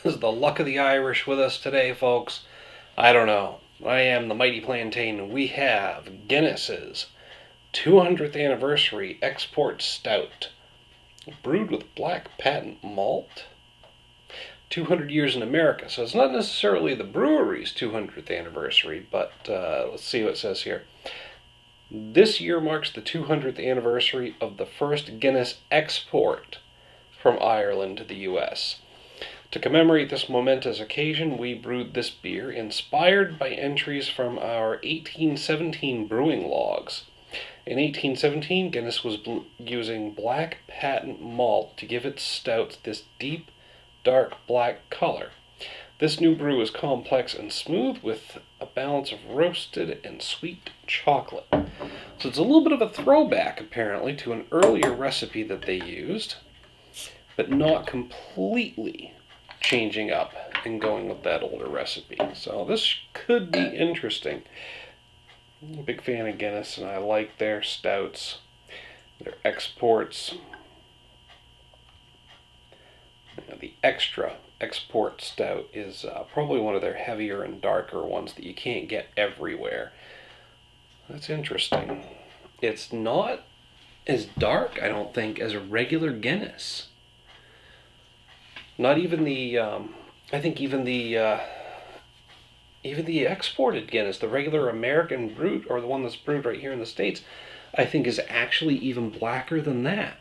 Is the luck of the Irish with us today, folks? I don't know. I am the Mighty Plantain, and we have Guinness's 200th Anniversary Export Stout, brewed with black patent malt. 200 years in America, so it's not necessarily the brewery's 200th anniversary, but let's see what it says here. This year marks the 200th anniversary of the first Guinness export from Ireland to the U.S. To commemorate this momentous occasion, we brewed this beer inspired by entries from our 1817 brewing logs. In 1817, Guinness was using black patent malt to give its stouts this deep, dark black color. This new brew is complex and smooth with a balance of roasted and sweet chocolate. So it's a little bit of a throwback, apparently, to an earlier recipe that they used, but not completely changing up and going with that older recipe. So this could be interesting. I'm a big fan of Guinness, and I like their stouts, their exports. The Extra Export Stout is probably one of their heavier and darker ones that you can't get everywhere. That's interesting. It's not as dark, I don't think, as a regular Guinness. Not even the, I think even the exported Guinness, the regular American brewed, or the one that's brewed right here in the States, I think is actually even blacker than that.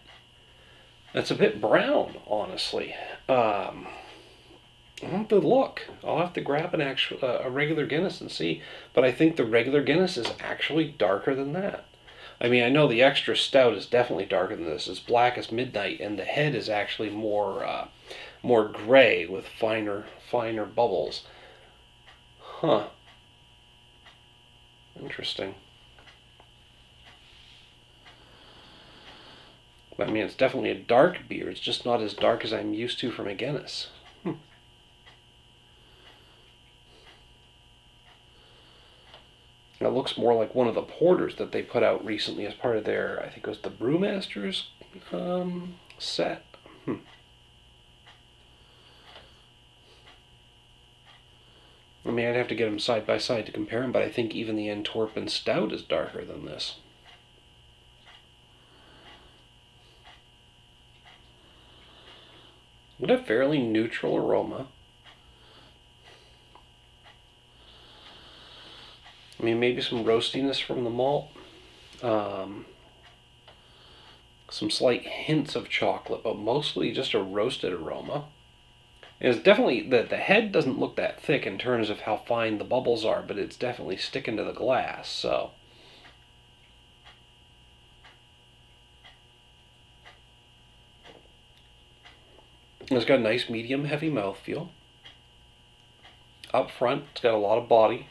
That's a bit brown, honestly. I'll have to look. I'll have to grab an actual a regular Guinness and see. But I think the regular Guinness is actually darker than that. I mean, I know the extra stout is definitely darker than this. It's black as midnight, and the head is actually more gray with finer bubbles. Huh. Interesting. I mean, it's definitely a dark beer. It's just not as dark as I'm used to from a Guinness. It looks more like one of the porters that they put out recently as part of their, I think it was the Brewmasters set. I mean, I'd have to get them side by side to compare them, but I think even the Antwerpen Stout is darker than this. What a fairly neutral aroma. I mean, maybe some roastiness from the malt. Some slight hints of chocolate, but mostly just a roasted aroma. And it's definitely, the head doesn't look that thick in terms of how fine the bubbles are, but it's definitely sticking to the glass, so. It's got a nice medium heavy mouthfeel. Up front, it's got a lot of body.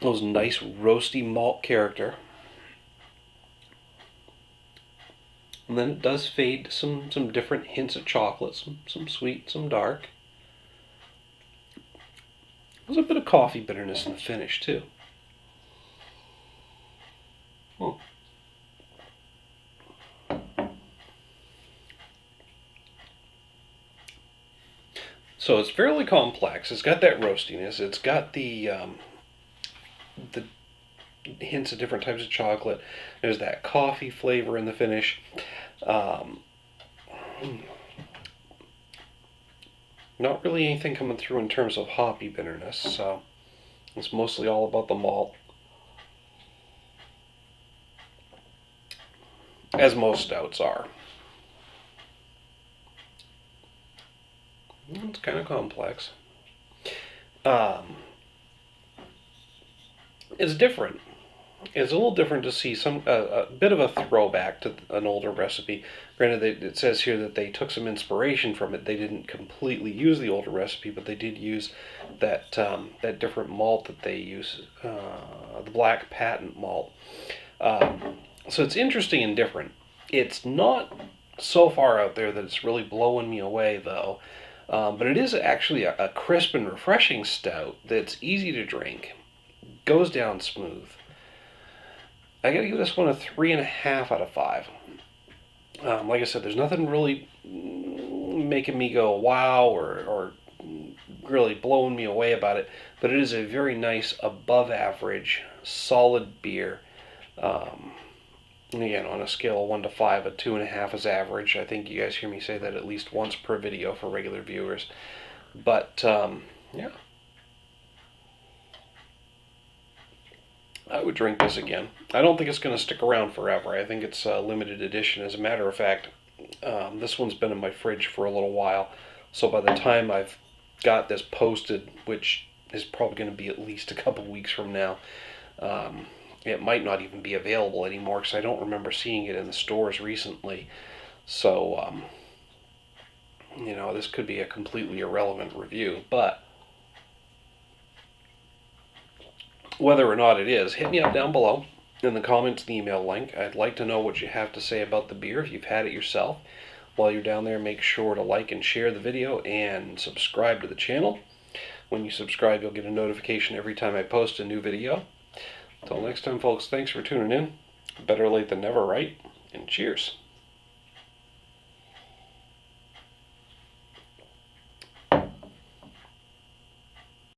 Those nice roasty malt character. And then it does fade to some different hints of chocolate, some sweet, some dark. There's a bit of coffee bitterness in the finish too. So it's fairly complex. It's got that roastiness. It's got the hints of different types of chocolate. There's that coffee flavor in the finish. Not really anything coming through in terms of hoppy bitterness, so it's mostly all about the malt. As most stouts are. It's kind of complex. It's different. It's a little different to see a bit of a throwback to an older recipe. Granted, it says here that they took some inspiration from it. They didn't completely use the older recipe, but they did use that different malt that they use, the black patent malt. So it's interesting and different. It's not so far out there that it's really blowing me away, though. But it is actually a crisp and refreshing stout that's easy to drink. Goes down smooth. I gotta give this one a 3.5 out of 5. Like I said, there's nothing really making me go wow or really blowing me away about it, but it is a very nice, above average, solid beer. Um, Again, on a scale of 1 to 5, a 2.5 is average. I think you guys hear me say that at least once per video for regular viewers. But, yeah, I would drink this again. I don't think it's going to stick around forever. I think it's a limited edition. As a matter of fact, this one's been in my fridge for a little while. So by the time I've got this posted, which is probably going to be at least a couple weeks from now, um, it might not even be available anymore because I don't remember seeing it in the stores recently. So, this could be a completely irrelevant review. But whether or not it is, hit me up down below in the comments and email link. I'd like to know what you have to say about the beer if you've had it yourself. While you're down there, make sure to like and share the video and subscribe to the channel. When you subscribe, you'll get a notification every time I post a new video. Until next time, folks, thanks for tuning in. Better late than never, right? And cheers.